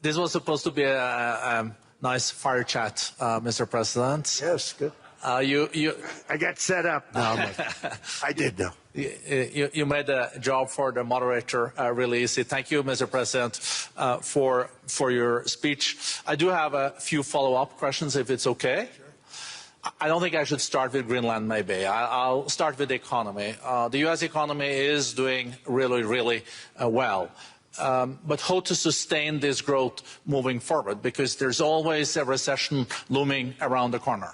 This was supposed to be a nice fire chat, Mr. President. Yes, good. I got set up. No, I did, though. You made the job for the moderator really easy. Thank you, Mr. President, for your speech. I do have a few follow-up questions, if it's okay. Sure. I don't think I should start with Greenland, maybe. I'll start with the economy. The U.S. economy is doing really, really well. But how to sustain this growth moving forward? Because there's always a recession looming around the corner.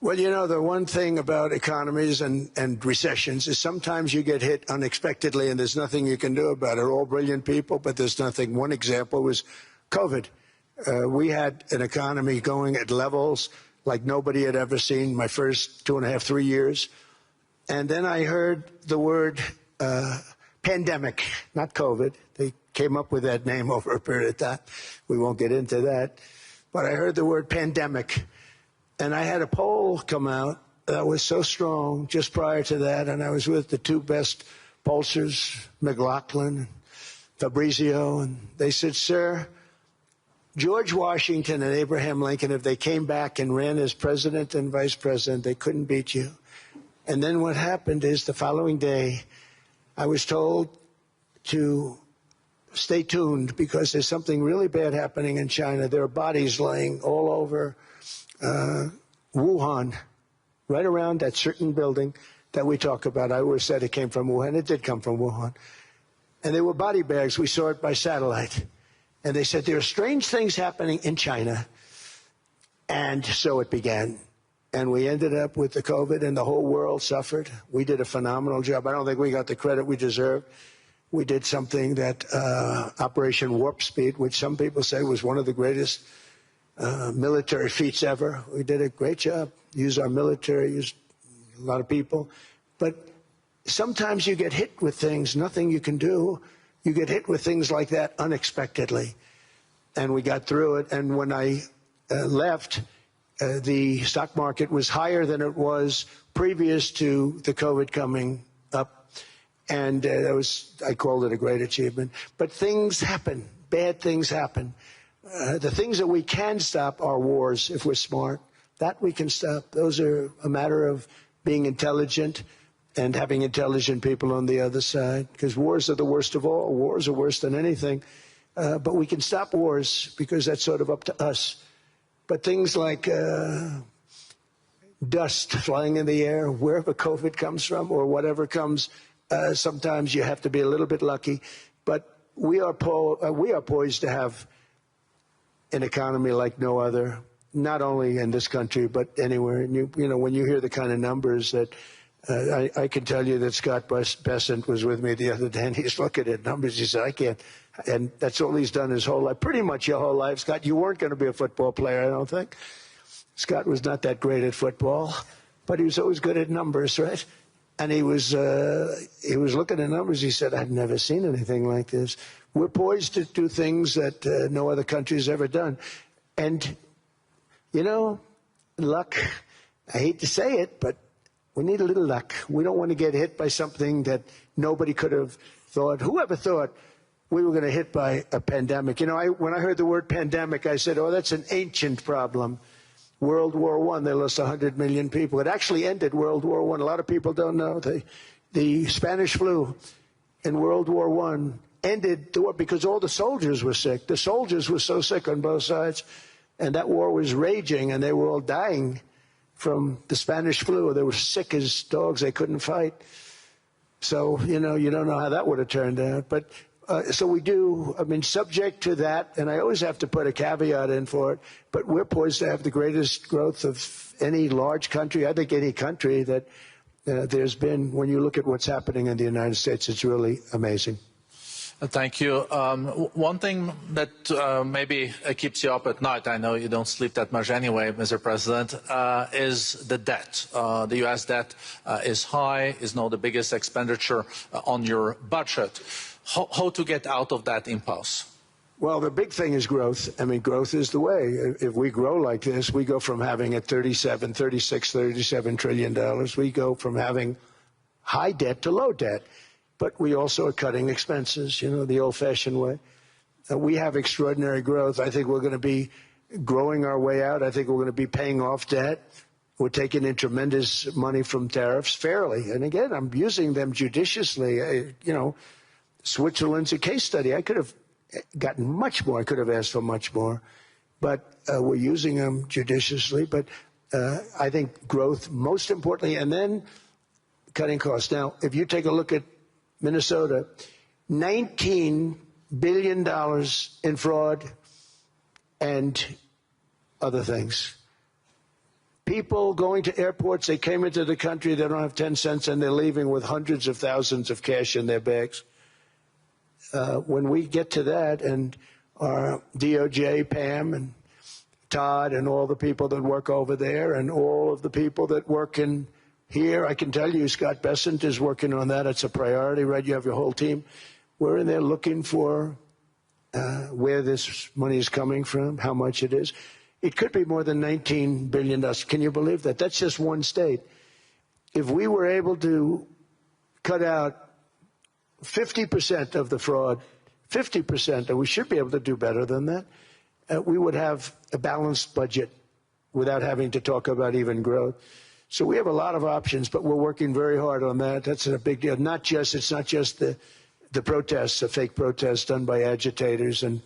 Well, you know, the one thing about economies and recessions is sometimes you get hit unexpectedly and there's nothing you can do about it. All brilliant people, but there's nothing. One example was COVID. We had an economy going at levels like nobody had ever seen my first 2.5, 3 years. And then I heard the word pandemic, not COVID. They came up with that name over a period of time. We won't get into that. But I heard the word pandemic. And I had a poll come out that was so strong just prior to that, and I was with the two best pollsters, McLaughlin and Fabrizio, and they said, sir, George Washington and Abraham Lincoln, if they came back and ran as president and vice president, they couldn't beat you. And then what happened is the following day, I was told to stay tuned because there's something really bad happening in China. There are bodies laying all over Wuhan, right around that certain building that we talk about. I always said it came from Wuhan. It did come from Wuhan. And they were body bags. We saw it by satellite. And they said there are strange things happening in China. And so it began. And we ended up with the COVID, and the whole world suffered. We did a phenomenal job. I don't think we got the credit we deserve. We did something that Operation Warp Speed, which some people say was one of the greatest military feats ever. We did a great job. Used our military, used a lot of people. But sometimes you get hit with things, nothing you can do. You get hit with things like that unexpectedly. And we got through it. And when I left, the stock market was higher than it was previous to the COVID coming up. And I called it a great achievement. But things happen. Bad things happen. The things that we can stop are wars, if we're smart. That we can stop. Those are a matter of being intelligent and having intelligent people on the other side, because wars are the worst of all. Wars are worse than anything. But we can stop wars because that's sort of up to us. But things like dust flying in the air, wherever COVID comes from or whatever comes, sometimes you have to be a little bit lucky. But we are poised to have an economy like no other, not only in this country, but anywhere. And you know, when you hear the kind of numbers that I can tell you that Scott Bessent was with me the other day, and he's looking at numbers. He said, I can't. And that's all he's done his whole life, pretty much your whole life. Scott, you weren't going to be a football player, I don't think. Scott was not that great at football, but he was always good at numbers, right? And he was looking at numbers. He said, I've never seen anything like this. We're poised to do things that no other country has ever done. And, you know, luck, I hate to say it, but we need a little luck. We don't want to get hit by something that nobody could have thought. Whoever thought we were going to hit by a pandemic? You know, when I heard the word pandemic, I said, oh, that's an ancient problem. World War I, they lost 100 million people. It actually ended World War I. A lot of people don't know. The Spanish flu in World War I ended the war because all the soldiers were sick. The soldiers were so sick on both sides, and that war was raging, and they were all dying from the Spanish flu. They were sick as dogs. They couldn't fight. So, you know, you don't know how that would have turned out. But so we do, I mean, subject to that, and I always have to put a caveat in for it, but we're poised to have the greatest growth of any large country, I think any country that there's been. When you look at what's happening in the United States, it's really amazing. Thank you. One thing that maybe keeps you up at night, I know you don't sleep that much anyway, Mr. President, is the debt. The U.S. debt is high, is now the biggest expenditure on your budget. How to get out of that impasse? Well, the big thing is growth. I mean, growth is the way. If we grow like this, we go from having at $36, $37 trillion. We go from having high debt to low debt. But we also are cutting expenses, you know, the old-fashioned way. We have extraordinary growth. I think we're going to be growing our way out. I think we're going to be paying off debt. We're taking in tremendous money from tariffs fairly. And again, I'm using them judiciously. Switzerland's a case study. I could have gotten much more. I could have asked for much more. But we're using them judiciously. But I think growth, most importantly, and then cutting costs. Now, if you take a look at Minnesota, $19 billion in fraud and other things. People going to airports, they came into the country, they don't have 10 cents, and they're leaving with hundreds of thousands of cash in their bags. When we get to that, and our DOJ, Pam, and Todd, and all the people that work over there, and all of the people that work in here, I can tell you, Scott Bessent is working on that. It's a priority, right? You have your whole team. We're in there looking for where this money is coming from, how much it is. It could be more than $19 billion. Can you believe that? That's just one state. If we were able to cut out 50% of the fraud, 50%, and we should be able to do better than that, we would have a balanced budget without having to talk about even growth. So we have a lot of options, but we're working very hard on that. That's a big deal. It's not just the protests, the fake protests done by agitators and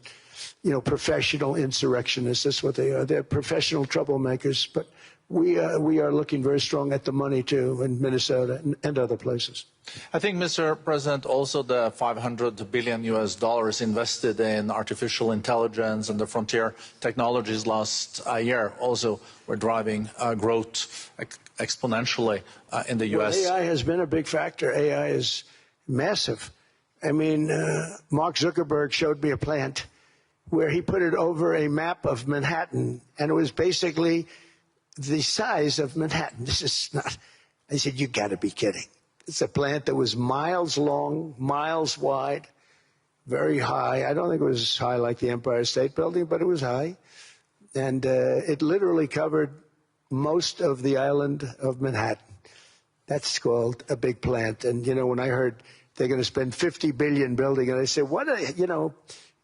professional insurrectionists. That's what they are. They're professional troublemakers. But we are looking very strong at the money, too, in Minnesota and other places. I think, Mr. President, also the $500 billion invested in artificial intelligence and the frontier technologies last year also were driving growth exponentially in the U.S. Well, AI has been a big factor. AI is massive. I mean, Mark Zuckerberg showed me a plant where he put it over a map of Manhattan, and it was basically the size of Manhattan. This is not, I said, you got to be kidding. It's a plant that was miles long, miles wide, very high. I don't think it was as high like the Empire State Building, but it was high. And it literally covered most of the island of Manhattan. That's called a big plant. And, when I heard they're going to spend $50 billion building it, I said,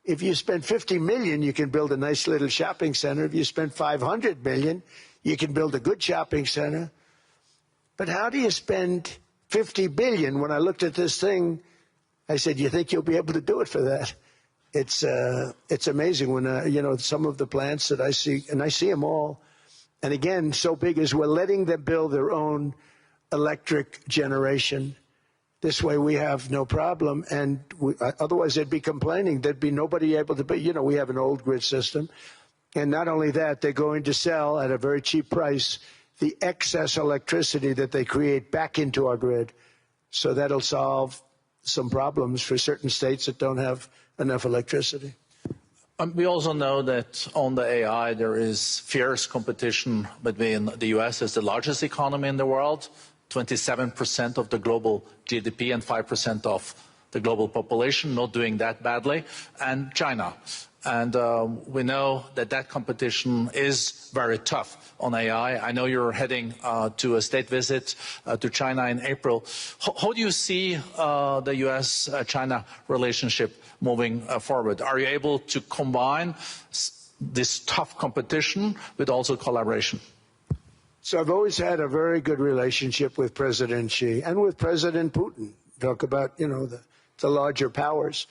if you spend $50 million, you can build a nice little shopping center. If you spend $500 million, you can build a good shopping center. But how do you spend $50 billion? When I looked at this thing, I said, you think you'll be able to do it for that? It's amazing when, some of the plants that I see, and I see them all. And again, so big as we're letting them build their own electric generation. This way we have no problem, and otherwise they'd be complaining. There'd be nobody able to pay. We have an old grid system. And not only that, they're going to sell at a very cheap price the excess electricity that they create back into our grid. So that'll solve some problems for certain states that don't have enough electricity. We also know that on the AI there is fierce competition between the U.S. as the largest economy in the world, 27% of the global GDP and 5% of the global population, not doing that badly, and China. And we know that competition is very tough on AI. I know you're heading to a state visit to China in April. How do you see the U.S.-China relationship moving forward? Are you able to combine this tough competition with also collaboration? So I've always had a very good relationship with President Xi and with President Putin. Talk about, the larger powers.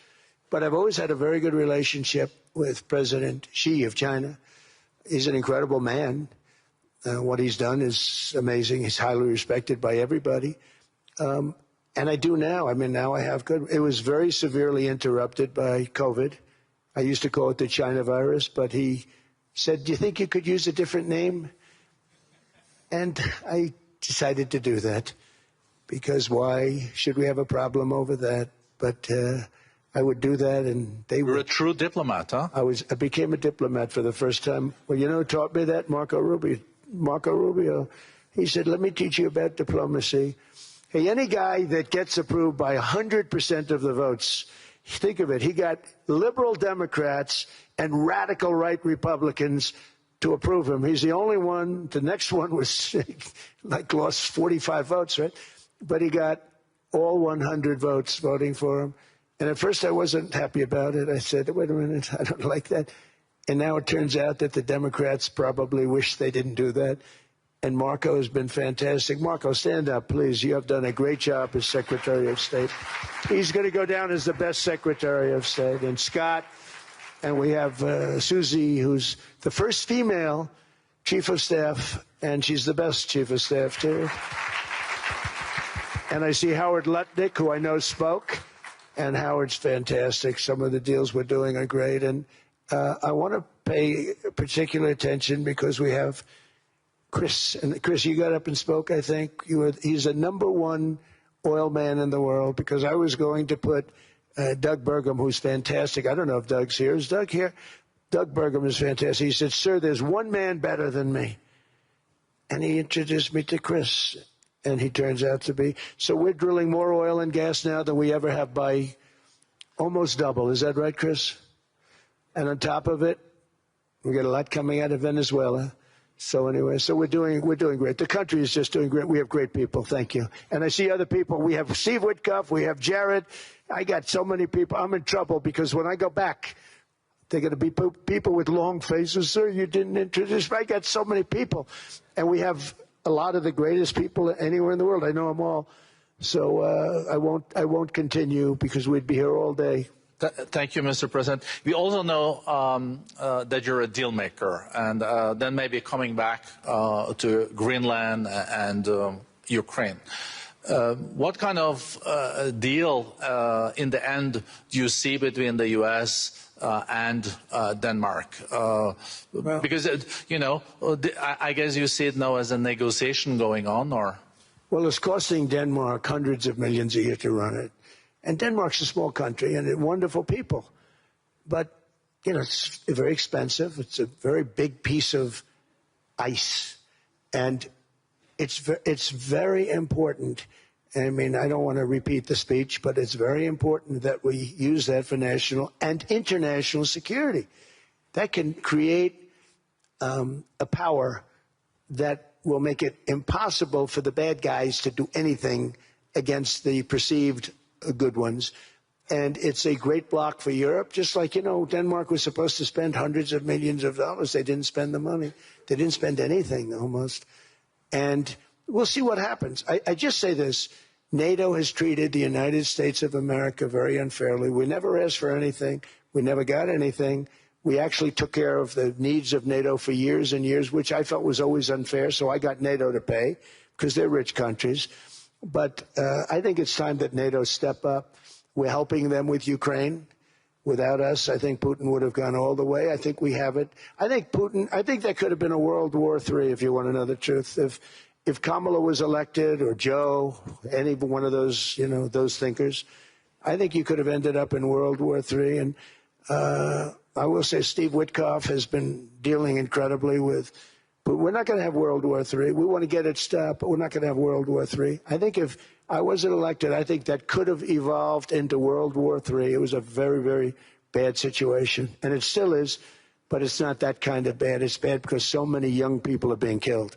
But I've always had a very good relationship with President Xi of China. He's an incredible man. What he's done is amazing. He's highly respected by everybody. And I do now. I mean, now I have good. It was very severely interrupted by COVID. I used to call it the China virus, but he said, do you think you could use a different name? And I decided to do that because why should we have a problem over that? But I would do that, and they were. You're a true diplomat, huh? I became a diplomat for the first time. Well, who taught me that? Marco Rubio. He said, let me teach you about diplomacy. Hey, any guy that gets approved by 100% of the votes, think of it, he got liberal Democrats and radical right Republicans to approve him. He's the only one. The next one was lost 45 votes, right? But he got all 100 votes voting for him. And at first I wasn't happy about it. I said, wait a minute, I don't like that. And now it turns out that the Democrats probably wish they didn't do that. And Marco has been fantastic. Marco, stand up, please. You have done a great job as Secretary of State. He's going to go down as the best Secretary of State. And Scott, and we have Susie, who's the first female Chief of Staff, and she's the best Chief of Staff, too. And I see Howard Lutnick, who I know spoke, and Howard's fantastic. Some of the deals we're doing are great. And I want to pay particular attention because we have Chris. And Chris, you got up and spoke, I think. He's the #1 oil man in the world, because I was going to put Doug Burgum, who's fantastic. I don't know if Doug's here. Is Doug here? Doug Burgum is fantastic. He said, sir, there's one man better than me. And he introduced me to Chris. And he turns out to be. So we're drilling more oil and gas now than we ever have, by almost double. Is that right, Chris? And on top of it, we got a lot coming out of Venezuela. So anyway, so we're doing great. The country is just doing great. We have great people. Thank you. And I see other people. We have Steve Witkoff. We have Jared. I got so many people. I'm in trouble because when I go back, they're going to be people with long faces. Sir, you didn't introduce me. I got so many people. And we have a lot of the greatest people anywhere in the world. I know them all. So I won't continue because we'd be here all day. Thank you, Mr. President. We also know that you're a deal maker, and then maybe coming back to Greenland and Ukraine. What kind of deal in the end do you see between the U.S. And Denmark? Because, you know, I guess you see it now as a negotiation going on, or? Well, it's costing Denmark hundreds of millions a year to run it. And Denmark's a small country and wonderful people. But, you know, it's very expensive. It's a very big piece of ice. And it's very important. I mean, I don't want to repeat the speech, but it's very important that we use that for national and international security. That can create a power that will make it impossible for the bad guys to do anything against the perceived good ones. And it's a great block for Europe, just like, you know, Denmark was supposed to spend hundreds of millions of dollars. They didn't spend the money. They didn't spend anything, almost. And we'll see what happens. I just say this. NATO has treated the United States of America very unfairly. We never asked for anything. We never got anything. We actually took care of the needs of NATO for years and years, which I felt was always unfair. So I got NATO to pay because they're rich countries. But I think it's time that NATO step up. We're helping them with Ukraine. Without us, I think Putin would have gone all the way. I think we have it. I think there could have been a World War III, if you want to know the truth. If Kamala was elected, or Joe, any one of those, you know, those thinkers, I think you could have ended up in World War III. And I will say Steve Witkoff has been dealing incredibly with, but we're not going to have World War III. We want to get it stopped, but we're not going to have World War III. I think if I wasn't elected, I think that could have evolved into World War III. It was a very, very bad situation, and it still is, but it's not that kind of bad. It's bad because so many young people are being killed.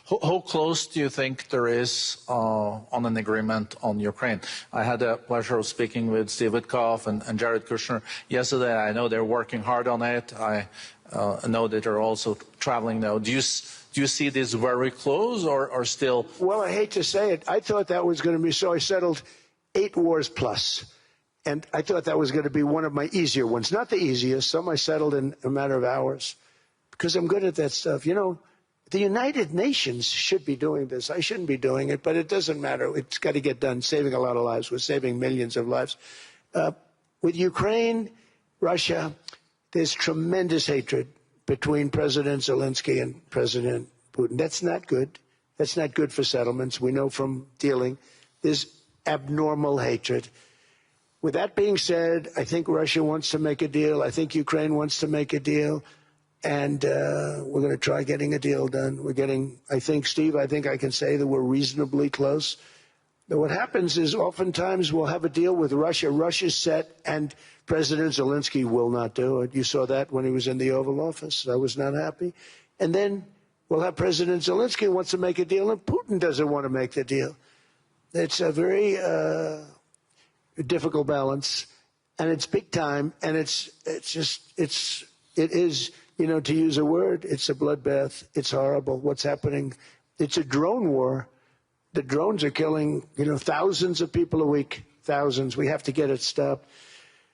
How close do you think there is on an agreement on Ukraine? I had the pleasure of speaking with Steve Witkoff and Jared Kushner yesterday. I know they're working hard on it. I know that they're also traveling now. Do you see this very close or still? Well, I hate to say it. I thought that was going to be so. I settled 8 wars plus. And I thought that was going to be one of my easier ones. Not the easiest. Some I settled in a matter of hours because I'm good at that stuff. You know, the United Nations should be doing this. I shouldn't be doing it, but it doesn't matter. It's got to get done, saving a lot of lives. We're saving millions of lives. With Ukraine, Russia, there's tremendous hatred between President Zelensky and President Putin. That's not good. That's not good for settlements. We know from dealing. There's abnormal hatred. With that being said, I think Russia wants to make a deal. I think Ukraine wants to make a deal. And we're going to try getting a deal done. We're getting, I think, Steve, I think I can say that we're reasonably close. But what happens is oftentimes we'll have a deal with Russia. Russia's set, and President Zelensky will not do it. You saw that when he was in the Oval Office. I was not happy. And then we'll have President Zelensky who wants to make a deal, and Putin doesn't want to make the deal. It's a very difficult balance. and it's big time, and it is, you know, to use a word, it's a bloodbath. It's horrible what's happening. It's a drone war. The drones are killing, you know, thousands of people a week, thousands. We have to get it stopped.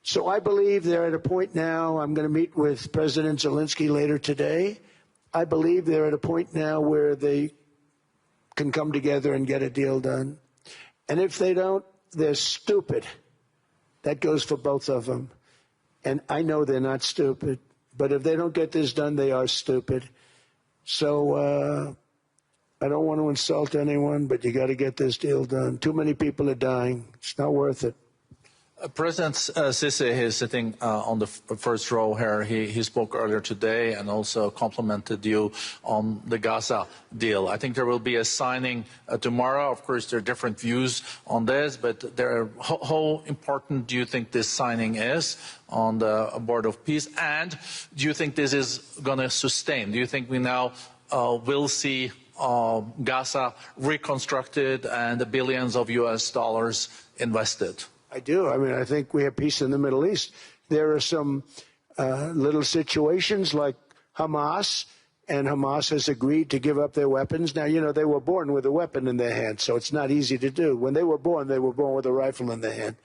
So I believe they're at a point now. I'm going to meet with President Zelensky later today. I believe they're at a point now where they can come together and get a deal done. And if they don't, they're stupid. That goes for both of them. And I know they're not stupid. But if they don't get this done, they are stupid. So I don't want to insult anyone, but you got to get this deal done. Too many people are dying. It's not worth it. President Sisi is sitting on the first row here. He spoke earlier today and also complimented you on the Gaza deal. I think there will be a signing tomorrow. Of course, there are different views on this, but how important do you think this signing is on the board of peace? And do you think this is going to sustain? Do you think we now will see Gaza reconstructed and the billions of US dollars invested? I do. I mean, I think we have peace in the Middle East. There are some little situations like Hamas, and Hamas has agreed to give up their weapons. Now, you know, they were born with a weapon in their hand, so it's not easy to do. When they were born with a rifle in their hand.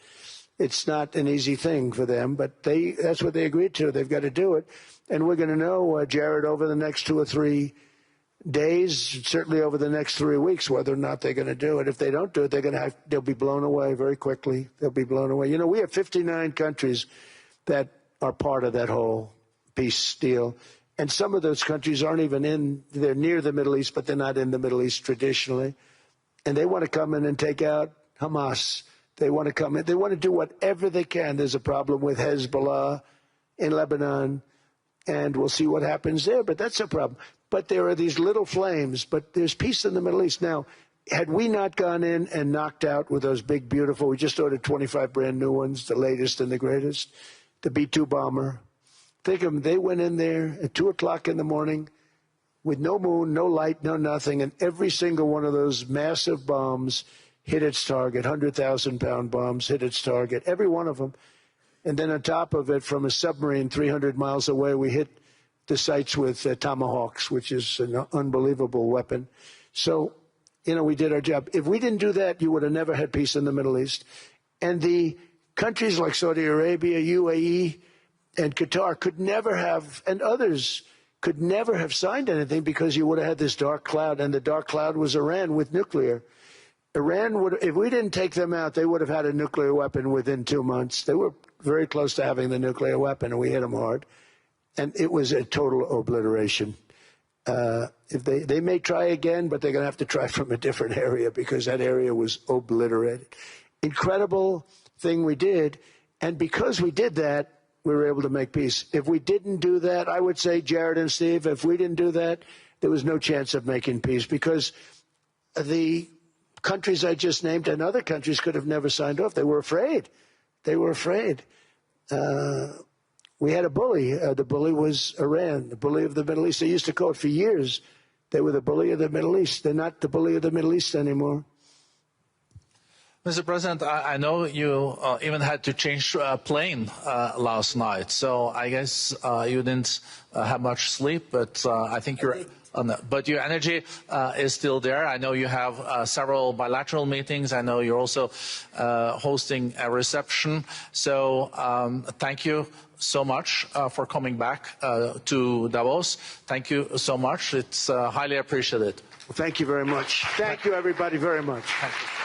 It's not an easy thing for them, but that's what they agreed to. They've got to do it. And we're going to know, Jared, over the next 2 or 3 days, certainly over the next 3 weeks, whether or not they're going to do it. If they don't do it, they'll be blown away very quickly. They'll be blown away. You know, we have 59 countries that are part of that whole peace deal. And some of those countries aren't even they're near the Middle East, but they're not in the Middle East traditionally. And they want to come in and take out Hamas. They want to come in. They want to do whatever they can. There's a problem with Hezbollah in Lebanon, and we'll see what happens there. But that's a problem. But there are these little flames, but there's peace in the Middle East. Now, had we not gone in and knocked out with those big, beautiful, we just ordered 25 brand new ones, the latest and the greatest, the B-2 bomber. Think of them, they went in there at 2 o'clock in the morning with no moon, no light, no nothing, and every single one of those massive bombs hit its target, 100,000-pound bombs hit its target, every one of them. And then on top of it, from a submarine 300 miles away, we hit the sites with tomahawks, which is an unbelievable weapon. So, you know, we did our job. If we didn't do that, you would have never had peace in the Middle East. And the countries like Saudi Arabia, UAE, and Qatar could never have, and others could never have signed anything because you would have had this dark cloud, and the dark cloud was Iran with nuclear. Iran would, if we didn't take them out, they would have had a nuclear weapon within 2 months. They were very close to having the nuclear weapon, and we hit them hard. And it was a total obliteration. If they may try again, but they're going to have to try from a different area because that area was obliterated. Incredible thing we did. And because we did that, we were able to make peace. If we didn't do that, I would say, Jared and Steve, if we didn't do that, there was no chance of making peace because the countries I just named and other countries could have never signed off. They were afraid. They were afraid. We had a bully. The bully was Iran, the bully of the Middle East. They used to call it for years. They were the bully of the Middle East. They're not the bully of the Middle East anymore. Mr. President, I know you even had to change a plane last night, so I guess you didn't have much sleep, but I think but your energy is still there. I know you have several bilateral meetings. I know you're also hosting a reception. So thank you so much for coming back to Davos. Thank you so much. It's highly appreciated. Well, thank you very much. Thank you, everybody, very much. Thank you.